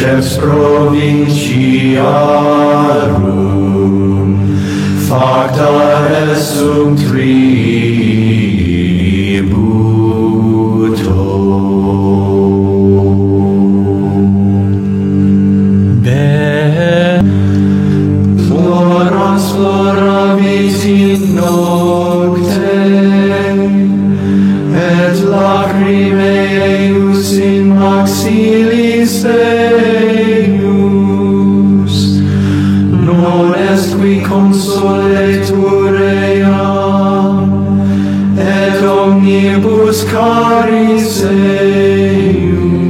Princeps provinciarum, facta resum tributo. Florans floravit in nocte, et lacrimae eius in maxilis eius. Non est qui consoletur eam, et omnibus caris eius.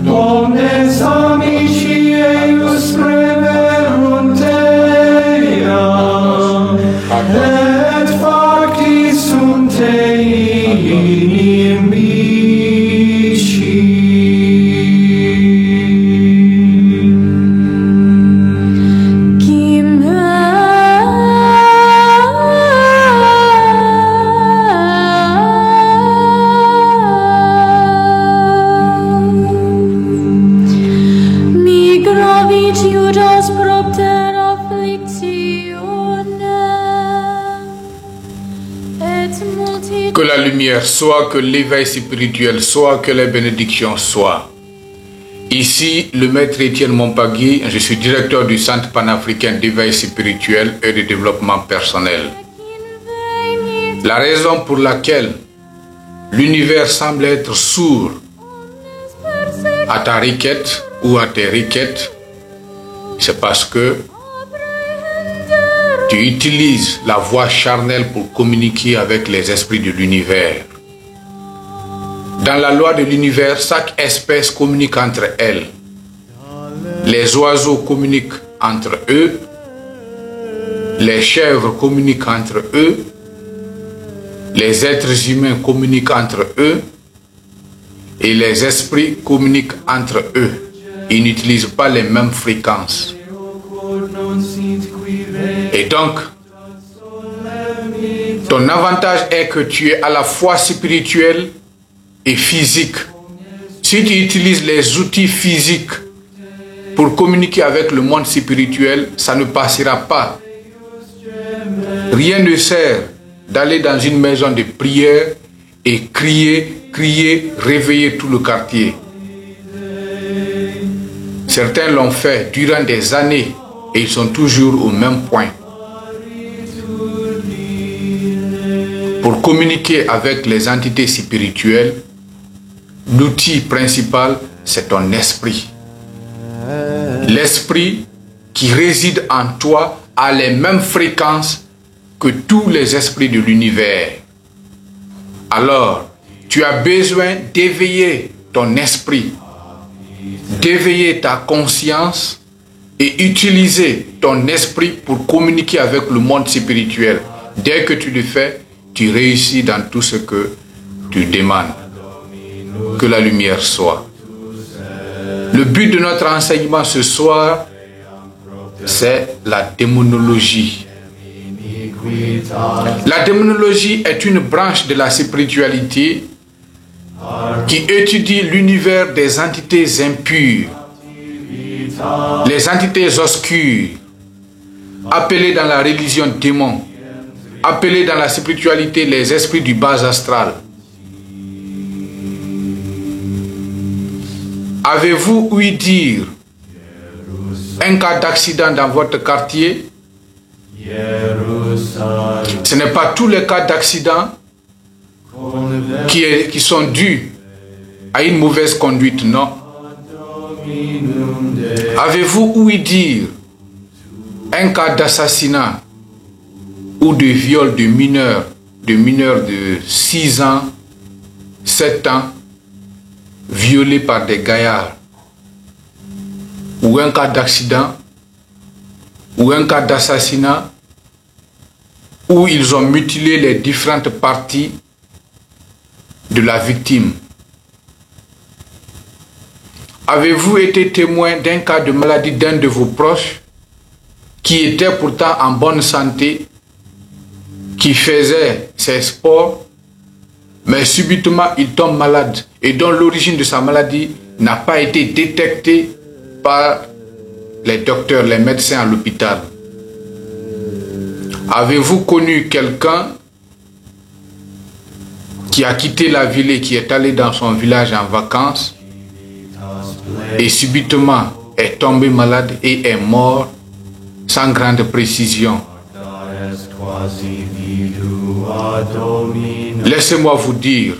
Omnes amici eius preverunt eam, et facti sunt inimici. Que la lumière soit, que l'éveil spirituel soit, que les bénédictions soient. Ici, le maître Étienne Mompagui, je suis directeur du Centre panafricain d'éveil spirituel et de développement personnel. La raison pour laquelle l'univers semble être sourd à ta requête ou à tes requêtes, c'est parce que tu utilises la voie charnelle pour communiquer avec les esprits de l'univers. Dans la loi de l'univers, chaque espèce communique entre elles. Les oiseaux communiquent entre eux, les chèvres communiquent entre eux, les êtres humains communiquent entre eux et les esprits communiquent entre eux. Ils n'utilisent pas les mêmes fréquences. Et donc, ton avantage est que tu es à la fois spirituel et physique. Si tu utilises les outils physiques pour communiquer avec le monde spirituel, ça ne passera pas. Rien ne sert d'aller dans une maison de prière et crier, réveiller tout le quartier. Certains l'ont fait durant des années et ils sont toujours au même point. Pour communiquer avec les entités spirituelles, l'outil principal, c'est ton esprit. L'esprit qui réside en toi a les mêmes fréquences que tous les esprits de l'univers. Alors, tu as besoin d'éveiller ton esprit, d'éveiller ta conscience et utiliser ton esprit pour communiquer avec le monde spirituel. Dès que tu le fais, tu réussis dans tout ce que tu demandes. Que la lumière soit. Le but de notre enseignement ce soir, c'est la démonologie. La démonologie est une branche de la spiritualité qui étudie l'univers des entités impures, les entités obscures, appelées dans la religion démons, appelés dans la spiritualité les esprits du bas astral. Avez-vous ouï dire un cas d'accident dans votre quartier? Ce n'est pas tous les cas d'accident qui sont dus à une mauvaise conduite, non. Avez-vous ouï dire un cas d'assassinat ou de viol de mineurs de 6 ans, 7 ans, violés par des gaillards, ou un cas d'accident, ou un cas d'assassinat, où ils ont mutilé les différentes parties de la victime? Avez-vous été témoin d'un cas de maladie d'un de vos proches qui était pourtant en bonne santé, qui faisait ses sports, mais subitement il tombe malade et dont l'origine de sa maladie n'a pas été détecté par les docteurs, les médecins à l'hôpital? Avez-vous connu quelqu'un qui a quitté la ville et qui est allé dans son village en vacances et subitement est tombé malade et est mort sans grande précision? Laissez-moi vous dire,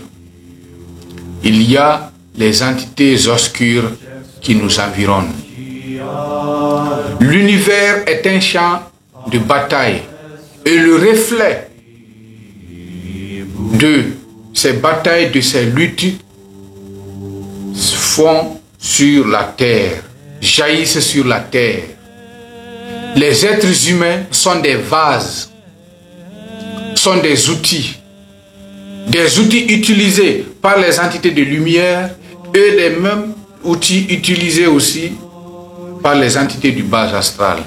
il y a les entités obscures qui nous environnent. L'univers est un champ de bataille et le reflet de ces batailles, de ces luttes font sur la terre, jaillissent sur la terre. Les êtres humains sont des vases, sont des outils utilisés par les entités de lumière et les mêmes outils utilisés aussi par les entités du bas astral.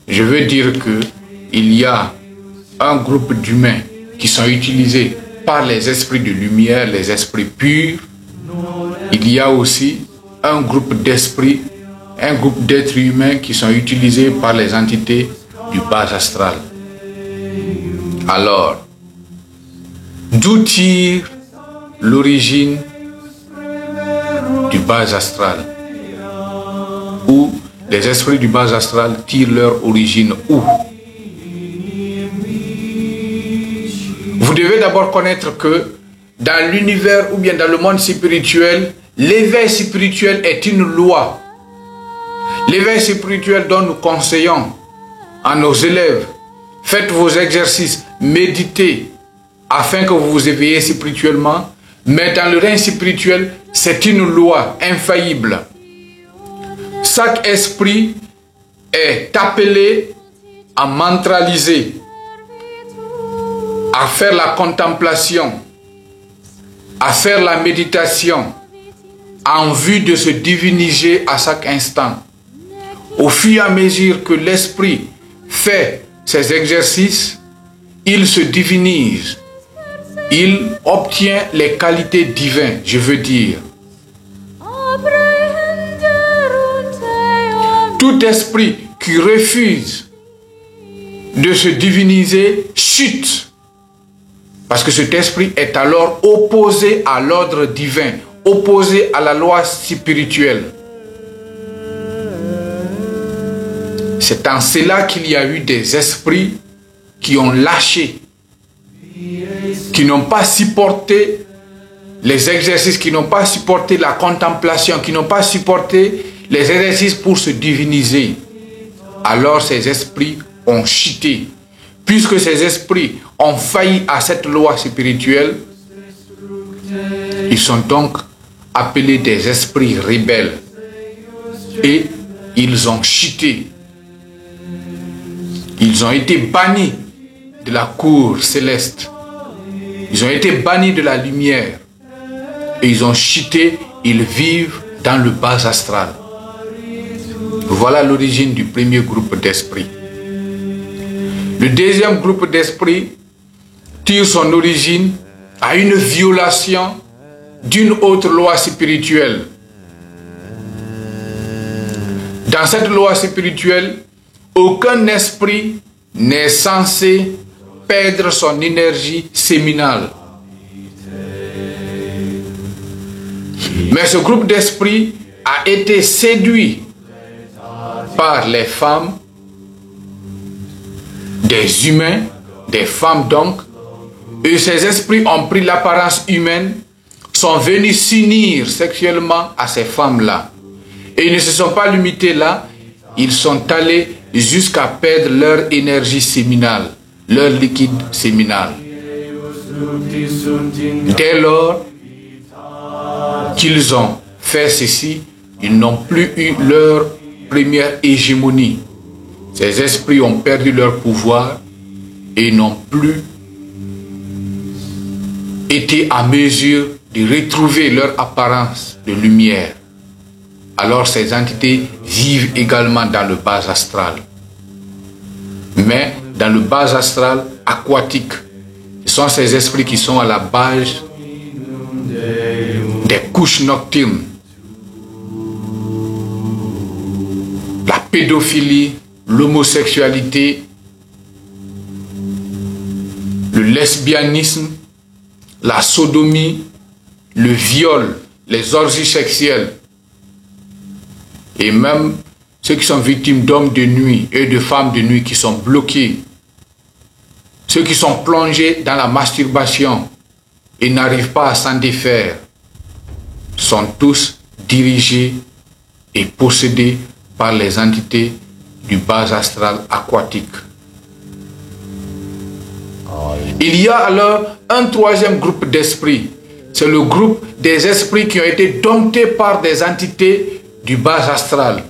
Je veux dire que il y a un groupe d'humains qui sont utilisés par les esprits de lumière, les esprits purs. Il y a aussi un groupe d'esprits, un groupe d'êtres humains qui sont utilisés par les entités du bas astral. Alors, d'où tire l'origine du bas astral? Ou les esprits du bas astral tirent leur origine où? Vous devez d'abord connaître que dans l'univers ou bien dans le monde spirituel, l'éveil spirituel est une loi. L'éveil spirituel dont nous conseillons à nos élèves, faites vos exercices, méditez, afin que vous vous éveillez spirituellement. Mais dans le règne spirituel, c'est une loi infaillible. Chaque esprit est appelé à mantraliser, à faire la contemplation, à faire la méditation, en vue de se diviniser à chaque instant. Au fur et à mesure que l'esprit fait ses exercices, il se divinise. Il obtient les qualités divines, je veux dire. Tout esprit qui refuse de se diviniser chute. Parce que cet esprit est alors opposé à l'ordre divin, opposé à la loi spirituelle. C'est en cela qu'il y a eu des esprits qui ont lâché, qui n'ont pas supporté les exercices, qui n'ont pas supporté la contemplation, qui n'ont pas supporté les exercices pour se diviniser. Alors ces esprits ont chuté. Puisque ces esprits ont failli à cette loi spirituelle, ils sont donc appelés des esprits rebelles. Et ils ont chuté. Ils ont été bannis de la cour céleste. Ils ont été bannis de la lumière. Et ils ont chuté, ils vivent dans le bas astral. Voilà l'origine du premier groupe d'esprits. Le deuxième groupe d'esprits tire son origine à une violation d'une autre loi spirituelle. Dans cette loi spirituelle, aucun esprit n'est censé perdre son énergie séminale. Mais ce groupe d'esprits a été séduit par les femmes, des humains, des femmes donc, et ces esprits ont pris l'apparence humaine, sont venus s'unir sexuellement à ces femmes-là. Et ils ne se sont pas limités là, ils sont allés jusqu'à perdre leur énergie séminale, leur liquide séminal. Dès lors qu'ils ont fait ceci, ils n'ont plus eu leur première hégémonie. Ces esprits ont perdu leur pouvoir et n'ont plus été en mesure de retrouver leur apparence de lumière. Alors ces entités vivent également dans le bas astral. Mais dans le bas astral aquatique, ce sont ces esprits qui sont à la base des couches nocturnes. la pédophilie, l'homosexualité, le lesbianisme, la sodomie, le viol, les orgies sexuelles, et même ceux qui sont victimes d'hommes de nuit et de femmes de nuit qui sont bloqués, ceux qui sont plongés dans la masturbation et n'arrivent pas à s'en défaire, sont tous dirigés et possédés par les entités du bas astral aquatique. Il y a alors un troisième groupe d'esprits. C'est le groupe des esprits qui ont été domptés par des entités du bas astral.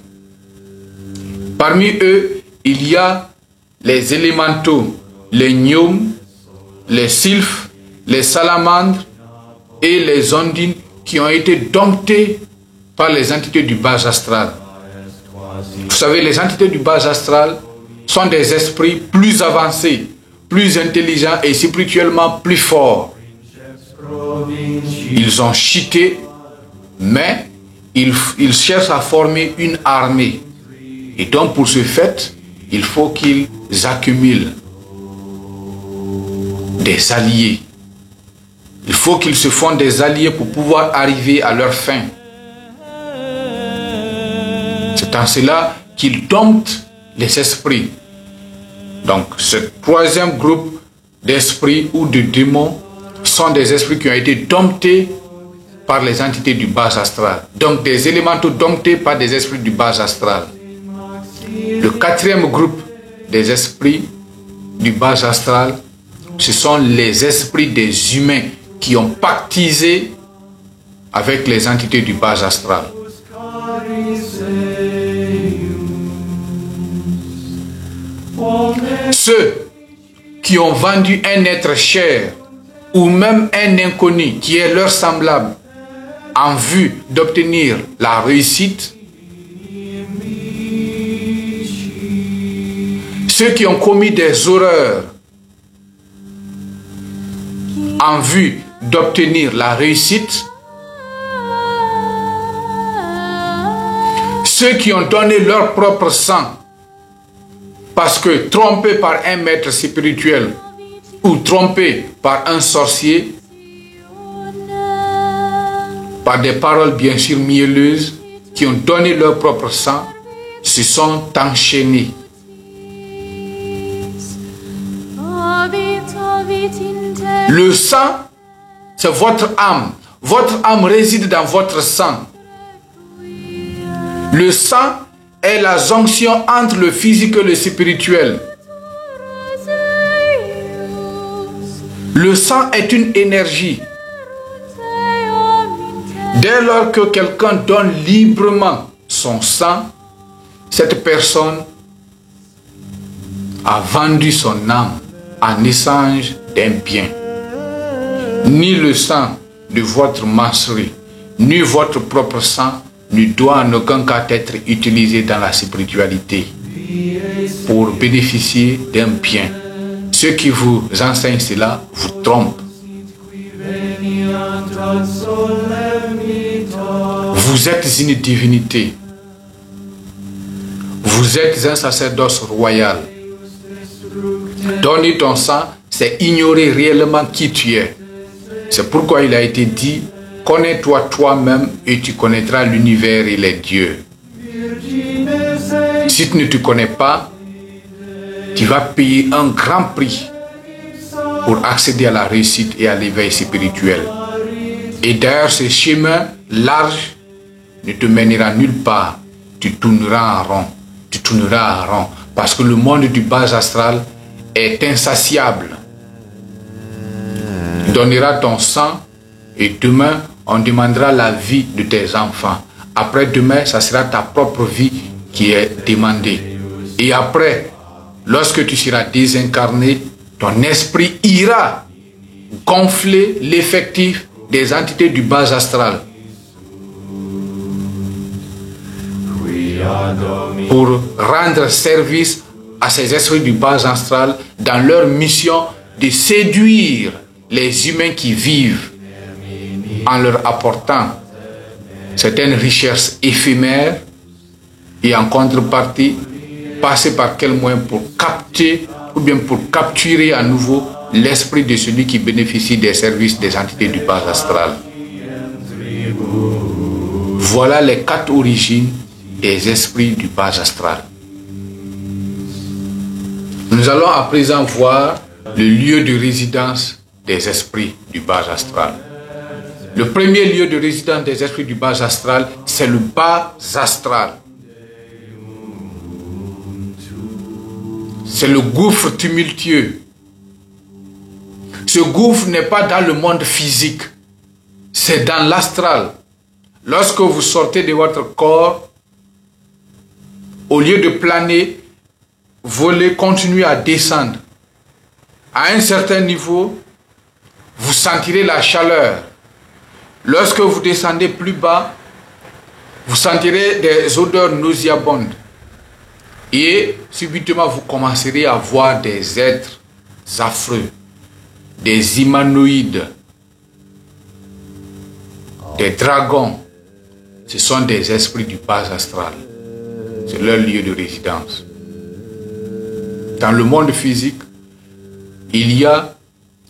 Parmi eux, il y a les élémentaux, les gnomes, les sylphes, les salamandres et les ondines qui ont été domptés par les entités du bas astral. Vous savez, les entités du bas astral sont des esprits plus avancés, plus intelligents et spirituellement plus forts. Ils ont chuté, mais ils cherchent à former une armée. Et donc pour ce fait, il faut qu'ils accumulent des alliés. Il faut qu'ils se font des alliés pour pouvoir arriver à leur fin. C'est en cela qu'ils domptent les esprits. Donc ce troisième groupe d'esprits ou de démons sont des esprits qui ont été domptés par les entités du bas astral. Donc des élémentaux domptés par des esprits du bas astral. Le quatrième groupe des esprits du bas astral, ce sont les esprits des humains qui ont pactisé avec les entités du bas astral. Ceux qui ont vendu un être cher ou même un inconnu qui est leur semblable en vue d'obtenir la réussite, ceux qui ont commis des horreurs en vue d'obtenir la réussite, ceux qui ont donné leur propre sang parce que trompés par un maître spirituel ou trompés par un sorcier, par des paroles bien sûr mielleuses, qui ont donné leur propre sang, se sont enchaînés. Le sang, c'est votre âme. Votre âme réside dans votre sang. Le sang est la jonction entre le physique et le spirituel. Le sang est une énergie. Dès lors que quelqu'un donne librement son sang, cette personne a vendu son âme en échange d'un bien. Ni le sang de votre menstruée, ni votre propre sang ne doit en aucun cas être utilisé dans la spiritualité pour bénéficier d'un bien. Ceux qui vous enseignent cela vous trompent. Vous êtes une divinité. Vous êtes un sacerdoce royal. Donner ton sang, c'est ignorer réellement qui tu es. C'est pourquoi il a été dit: connais-toi toi-même et tu connaîtras l'univers et les dieux. Si tu ne te connais pas, tu vas payer un grand prix pour accéder à la réussite et à l'éveil spirituel. Et d'ailleurs, ce chemin large ne te mènera nulle part. Tu tourneras en rond. Tu tourneras en rond. Parce que le monde du bas astral est insatiable. Tu donneras ton sang et demain, on demandera la vie de tes enfants. Après-demain, ça sera ta propre vie qui est demandée. Et après, lorsque tu seras désincarné, ton esprit ira gonfler l'effectif des entités du bas astral pour rendre service à ces esprits du bas astral dans leur mission de séduire les humains qui vivent en leur apportant certaines richesses éphémères et en contrepartie, passer par quel moyen pour capter ou bien pour capturer à nouveau l'esprit de celui qui bénéficie des services des entités du bas astral. Voilà les 4 origines des esprits du bas astral. Nous allons à présent voir le lieu de résidence des esprits du bas astral. Le premier lieu de résidence des esprits du bas astral, c'est le bas astral. C'est le gouffre tumultueux. Ce gouffre n'est pas dans le monde physique, c'est dans l'astral. Lorsque vous sortez de votre corps, au lieu de planer, voler, continuer à descendre. À un certain niveau, vous sentirez la chaleur. Lorsque vous descendez plus bas, vous sentirez des odeurs nauséabondes. Et subitement, vous commencerez à voir des êtres affreux, des humanoïdes, des dragons. Ce sont des esprits du bas astral. C'est leur lieu de résidence. Dans le monde physique, il y a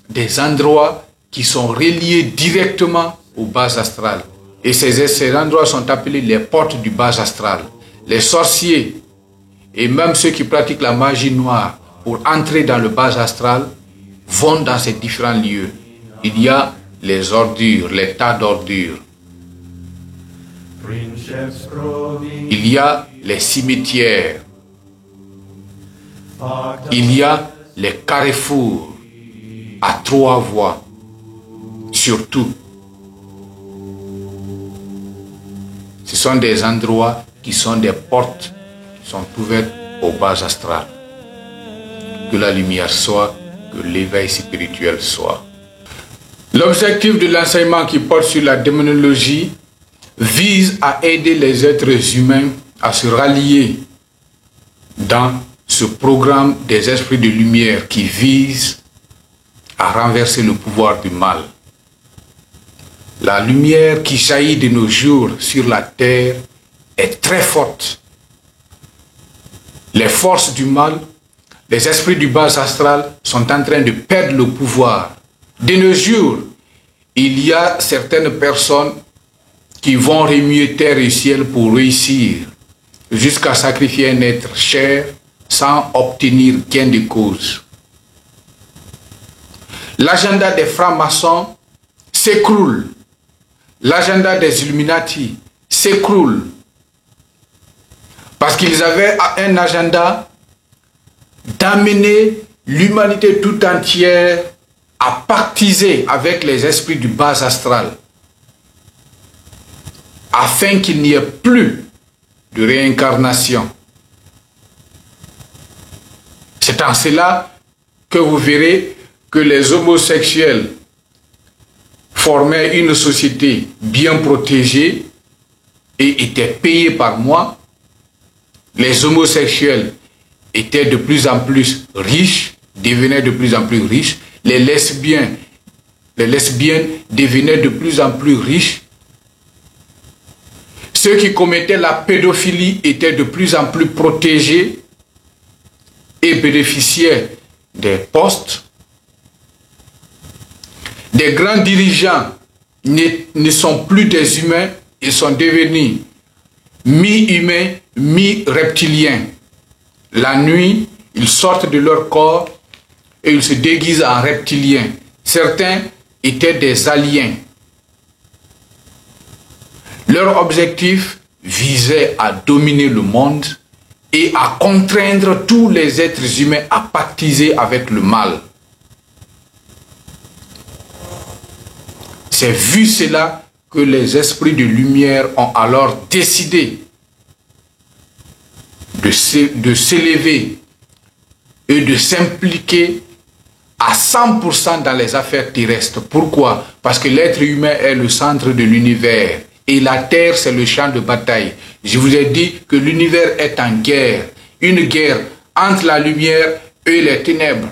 des endroits qui sont reliés directement au bas astral. Et ces endroits sont appelés les portes du bas astral. Les sorciers et même ceux qui pratiquent la magie noire pour entrer dans le bas astral vont dans ces différents lieux. Il y a les ordures, les tas d'ordures. Il y a les cimetières. Il y a les carrefours à 3 voies, surtout. Ce sont des endroits qui sont des portes qui sont ouvertes au bas astral. Que la lumière soit, que l'éveil spirituel soit. L'objectif de l'enseignement qui porte sur la démonologie vise à aider les êtres humains à se rallier dans ce programme des esprits de lumière qui vise à renverser le pouvoir du mal. La lumière qui jaillit de nos jours sur la terre est très forte. Les forces du mal, les esprits du bas astral sont en train de perdre le pouvoir. De nos jours, il y a certaines personnes qui vont remuer terre et ciel pour réussir, jusqu'à sacrifier un être cher sans obtenir gain de cause. L'agenda des francs-maçons s'écroule. L'agenda des Illuminati s'écroule. Parce qu'ils avaient un agenda d'amener l'humanité tout entière à pactiser avec les esprits du bas astral, afin qu'il n'y ait plus de réincarnation. C'est en cela que vous verrez que les homosexuels formaient une société bien protégée et étaient payés par mois. Les homosexuels étaient de plus en plus riches, devenaient de plus en plus riches. Les lesbiennes devenaient de plus en plus riches. Ceux qui commettaient la pédophilie étaient de plus en plus protégés et bénéficiaient des postes. Des grands dirigeants ne sont plus des humains, ils sont devenus mi-humains, mi-reptiliens. La nuit, ils sortent de leur corps et ils se déguisent en reptiliens. Certains étaient des aliens. Leur objectif visait à dominer le monde et à contraindre tous les êtres humains à pactiser avec le mal. C'est vu cela que les esprits de lumière ont alors décidé de s'élever et de s'impliquer à 100% dans les affaires terrestres. Pourquoi? Parce que l'être humain est le centre de l'univers et la terre c'est le champ de bataille. Je vous ai dit que l'univers est en guerre, une guerre entre la lumière et les ténèbres.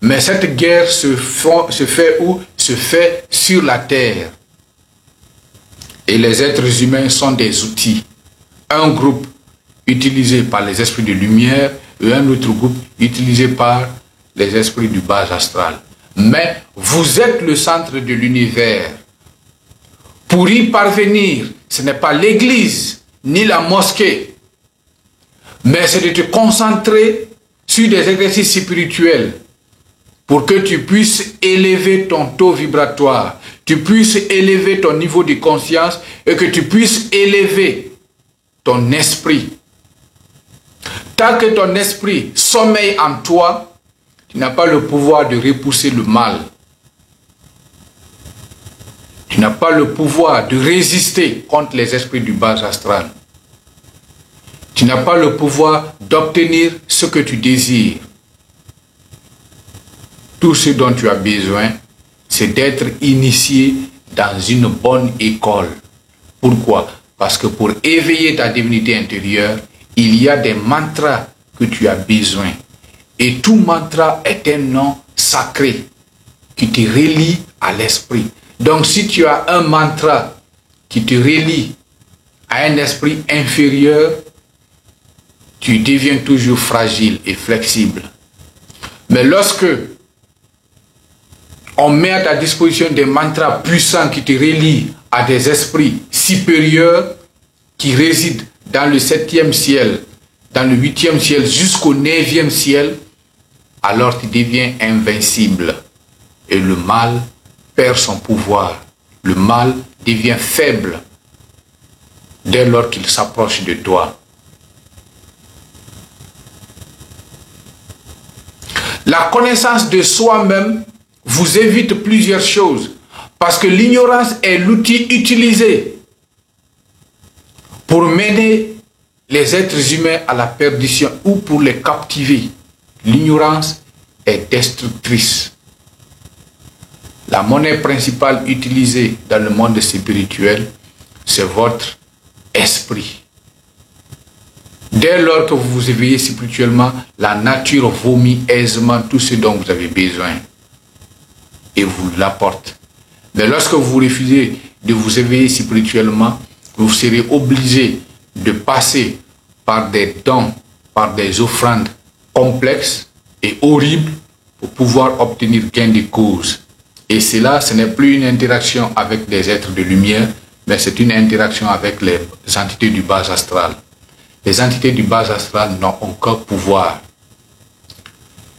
Mais cette guerre se fait où? Se fait sur la terre. Et les êtres humains sont des outils. Un groupe utilisé par les esprits de lumière et un autre groupe utilisé par les esprits du bas astral. Mais vous êtes le centre de l'univers. Pour y parvenir, ce n'est pas l'église ni la mosquée, mais c'est de te concentrer sur des exercices spirituels pour que tu puisses élever ton taux vibratoire, tu puisses élever ton niveau de conscience et que tu puisses élever ton esprit. Tant que ton esprit sommeille en toi, tu n'as pas le pouvoir de repousser le mal. Tu n'as pas le pouvoir de résister contre les esprits du bas astral. Tu n'as pas le pouvoir d'obtenir ce que tu désires. Tout ce dont tu as besoin, c'est d'être initié dans une bonne école. Pourquoi? Parce que pour éveiller ta divinité intérieure, il y a des mantras que tu as besoin. Et tout mantra est un nom sacré qui te relie à l'esprit. Donc si tu as un mantra qui te relie à un esprit inférieur, tu deviens toujours fragile et flexible. Mais lorsque on met à ta disposition des mantras puissants qui te relient à des esprits supérieurs qui résident dans le 7e ciel, dans le 8e ciel jusqu'au 9e ciel, alors tu deviens invincible et le mal perd son pouvoir. Le mal devient faible dès lors qu'il s'approche de toi. La connaissance de soi-même vous évite plusieurs choses parce que l'ignorance est l'outil utilisé pour mener les êtres humains à la perdition ou pour les captiver. L'ignorance est destructrice. La monnaie principale utilisée dans le monde spirituel, c'est votre esprit. Dès lors que vous vous éveillez spirituellement, la nature vomit aisément tout ce dont vous avez besoin et vous l'apporte. Mais lorsque vous refusez de vous éveiller spirituellement, vous serez obligé de passer par des dons, par des offrandes complexes et horribles pour pouvoir obtenir gain de cause. Et cela, ce n'est plus une interaction avec des êtres de lumière, mais c'est une interaction avec les entités du bas astral. Les entités du bas astral n'ont aucun pouvoir.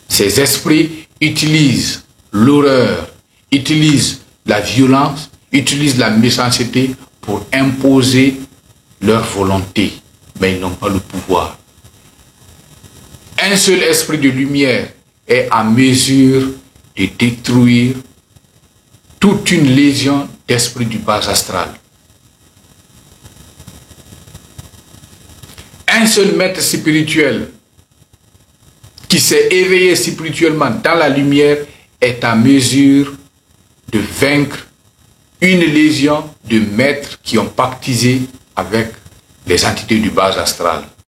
Ces esprits utilisent l'horreur, utilisent la violence, utilisent la méchanceté pour imposer leur volonté, mais ils n'ont pas le pouvoir. Un seul esprit de lumière est en mesure de détruire toute une légion d'esprits du bas astral. Un seul maître spirituel qui s'est éveillé spirituellement dans la lumière est en mesure de vaincre une légion de maîtres qui ont pactisé avec les entités du bas astral.